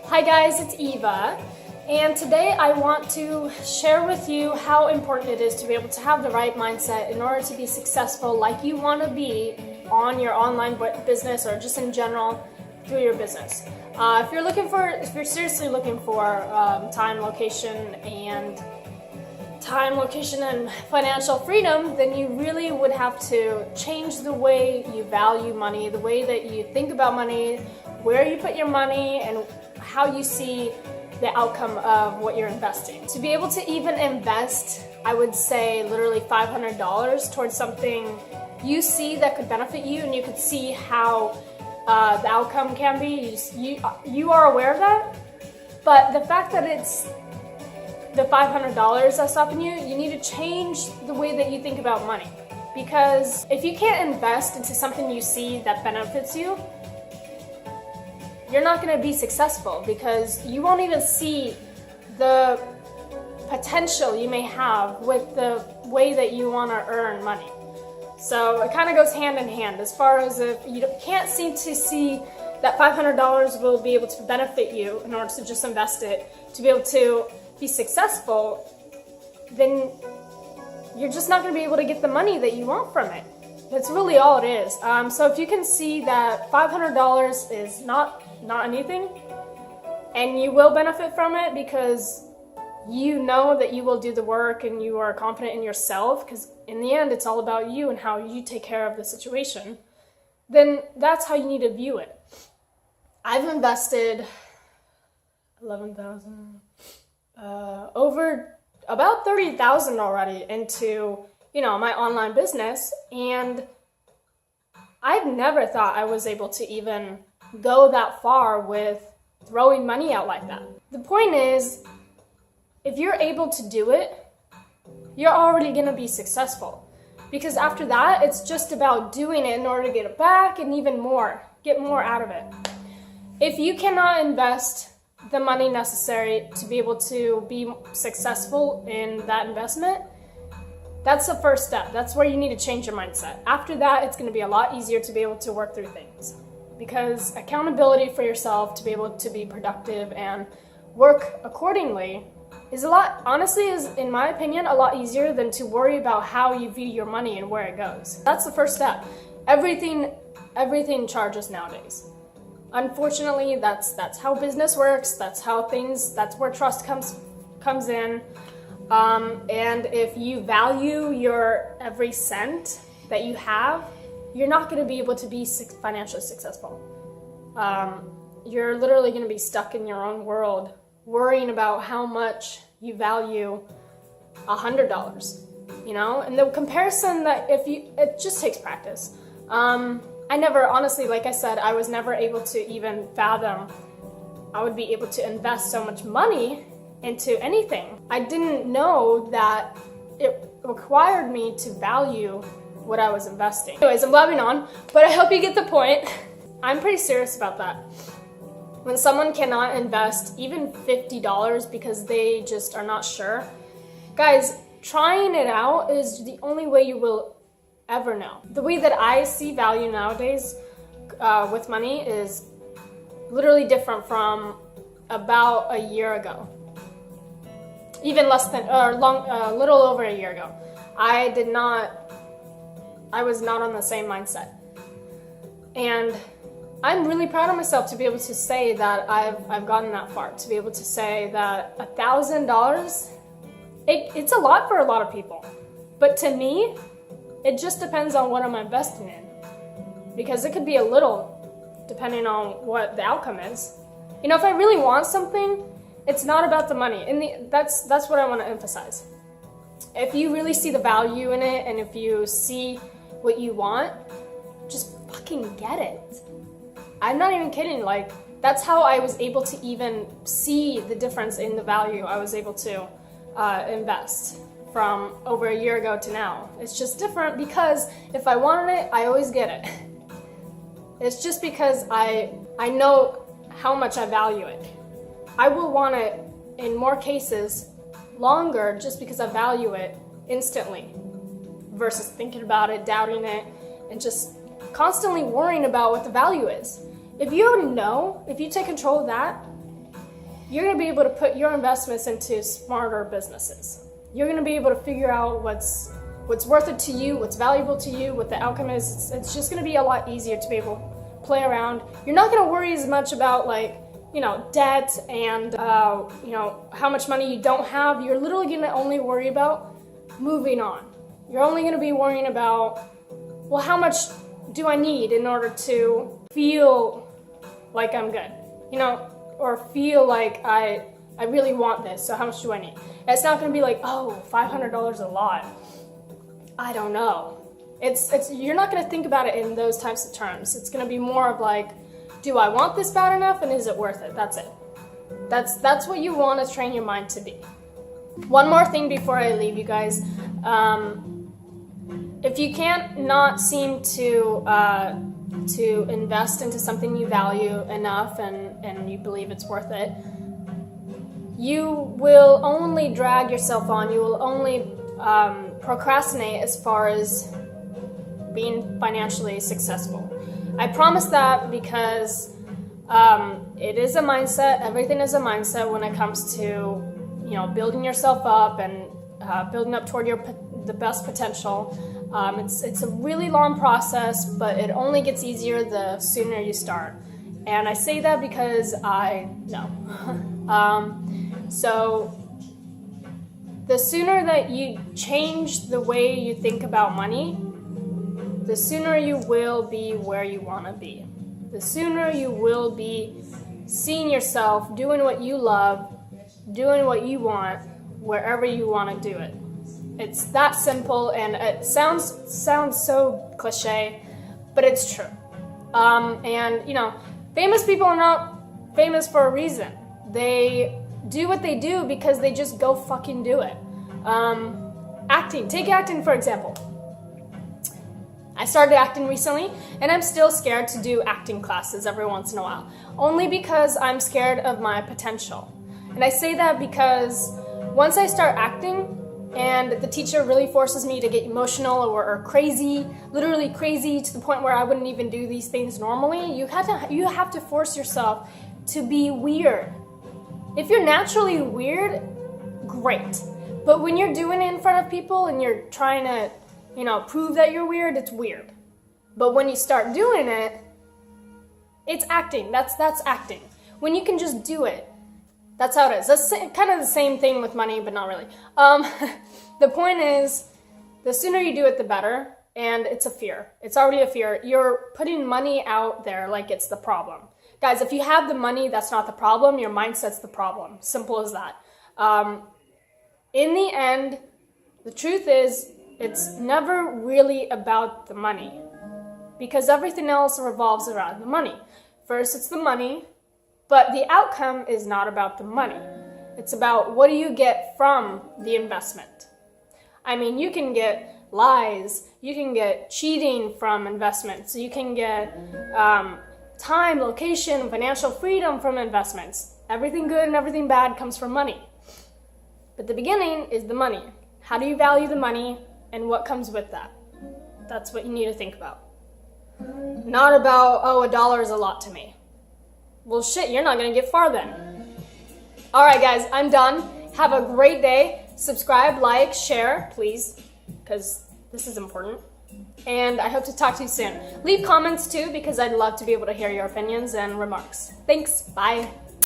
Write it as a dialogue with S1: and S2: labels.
S1: Hi guys, it's Eva, and today I want to share with you how important it is to be able to have the right mindset in order to be successful like you want to be on your online business or just in general through your business. If you're seriously looking for time, location, and financial freedom, then you really would have to change the way you value money, the way that you think about money, where you put your money, and how you see the outcome of what you're investing. To be able to even invest, I would say literally $500 towards something you see that could benefit you, and you could see how the outcome can be. You are aware of that, but the fact that it's the $500 that's stopping you, you need to change the way that you think about money. Because if you can't invest into something you see that benefits you, you're not going to be successful, because you won't even see the potential you may have with the way that you want to earn money. So it kind of goes hand in hand. As far as if you can't seem to see that $500 will be able to benefit you in order to just invest it, to be able to be successful, then you're just not going to be able to get the money that you want from it. That's really all it is. So if you can see that $500 is not anything, and you will benefit from it because you know that you will do the work and you are confident in yourself, because in the end it's all about you and how you take care of the situation, then that's how you need to view it. I've invested $11,000, over about $30,000 already into, my online business, and I've never thought I was able to even go that far with throwing money out like that. The point is, if you're able to do it, you're already going to be successful, because after that it's just about doing it in order to get it back and even more, get more out of it. If you cannot invest the money necessary to be able to be successful in that investment, that's the first step. That's where you need to change your mindset. After that, it's going to be a lot easier to be able to work through things, because accountability for yourself to be able to be productive and work accordingly is in my opinion, a lot easier than to worry about how you view your money and where it goes. That's the first step. Everything charges nowadays. Unfortunately, that's how business works. That's where trust comes in. And if you value your every cent that you have, you're not going to be able to be financially successful. You're literally going to be stuck in your own world, worrying about how much you value $100. And the comparison that it just takes practice. I never, honestly, like I said, I was never able to even fathom I would be able to invest so much money into anything. I didn't know that it required me to value what I was investing. Anyways, I'm blabbing on, but I hope you get the point. I'm pretty serious about that. When someone cannot invest even $50 because they just are not sure, guys, trying it out is the only way you will ever know. The way that I see value nowadays with money is literally different from about a year ago. Even less than, a little over a year ago. I was not on the same mindset. And I'm really proud of myself to be able to say that I've gotten that far, to be able to say that $1,000, it's a lot for a lot of people. But to me, it just depends on what I'm investing in, because it could be a little, depending on what the outcome is. If I really want something, it's not about the money. That's what I want to emphasize. If you really see the value in it, and if you see what you want, just fucking get it. I'm not even kidding. That's how I was able to even see the difference in the value I was able to invest from over a year ago to now. It's just different because if I wanted it, I always get it. It's just because I know how much I value it. I will want it in more cases longer just because I value it instantly, versus thinking about it, doubting it, and just constantly worrying about what the value is. If you already know, if you take control of that, you're going to be able to put your investments into smarter businesses. You're going to be able to figure out what's worth it to you, what's valuable to you, what the outcome is. It's just going to be a lot easier to be able to play around. You're not going to worry as much about debt and how much money you don't have. You're literally going to only worry about moving on. You're only going to be worrying about, well, how much do I need in order to feel like I'm good, or feel like I really want this, so how much do I need? And it's not going to be like, oh, $500 is a lot. I don't know. You're not going to think about it in those types of terms. It's going to be more of like, do I want this bad enough, and is it worth it? That's it. That's what you want to train your mind to be. One more thing before I leave you guys. If you can't not seem to invest into something you value enough and you believe it's worth it, you will only drag yourself on. You will only procrastinate as far as being financially successful. I promise that because it is a mindset. Everything is a mindset when it comes to building yourself up and building up toward the best potential. It's a really long process, but it only gets easier the sooner you start. And I say that because I know. So the sooner that you change the way you think about money, the sooner you will be where you want to be. The sooner you will be seeing yourself doing what you love, doing what you want, wherever you want to do it. It's that simple, and it sounds so cliche, but it's true. Famous people are not famous for a reason. They do what they do because they just go fucking do it. Acting. Take acting, for example. I started acting recently, and I'm still scared to do acting classes every once in a while, only because I'm scared of my potential. And I say that because once I start acting, and the teacher really forces me to get emotional or crazy, literally crazy to the point where I wouldn't even do these things normally, you have to force yourself to be weird. If you're naturally weird, great. But when you're doing it in front of people and you're trying to, prove that you're weird, it's weird. But when you start doing it, it's acting. That's acting. When you can just do it, that's how it is. That's kind of the same thing with money, but not really. The point is, the sooner you do it, the better. And it's a fear. It's already a fear. You're putting money out there like it's the problem. Guys, if you have the money, that's not the problem. Your mindset's the problem. Simple as that. In the end, the truth is, it's never really about the money. Because everything else revolves around the money. First, it's the money. But the outcome is not about the money. It's about what do you get from the investment. I mean, you can get lies, you can get cheating from investments, you can get time, location, financial freedom from investments. Everything good and everything bad comes from money. But the beginning is the money. How do you value the money and what comes with that? That's what you need to think about. Not about, $1 is a lot to me. Well, shit, you're not going to get far then. All right, guys, I'm done. Have a great day. Subscribe, like, share, please, because this is important. And I hope to talk to you soon. Leave comments, too, because I'd love to be able to hear your opinions and remarks. Thanks. Bye.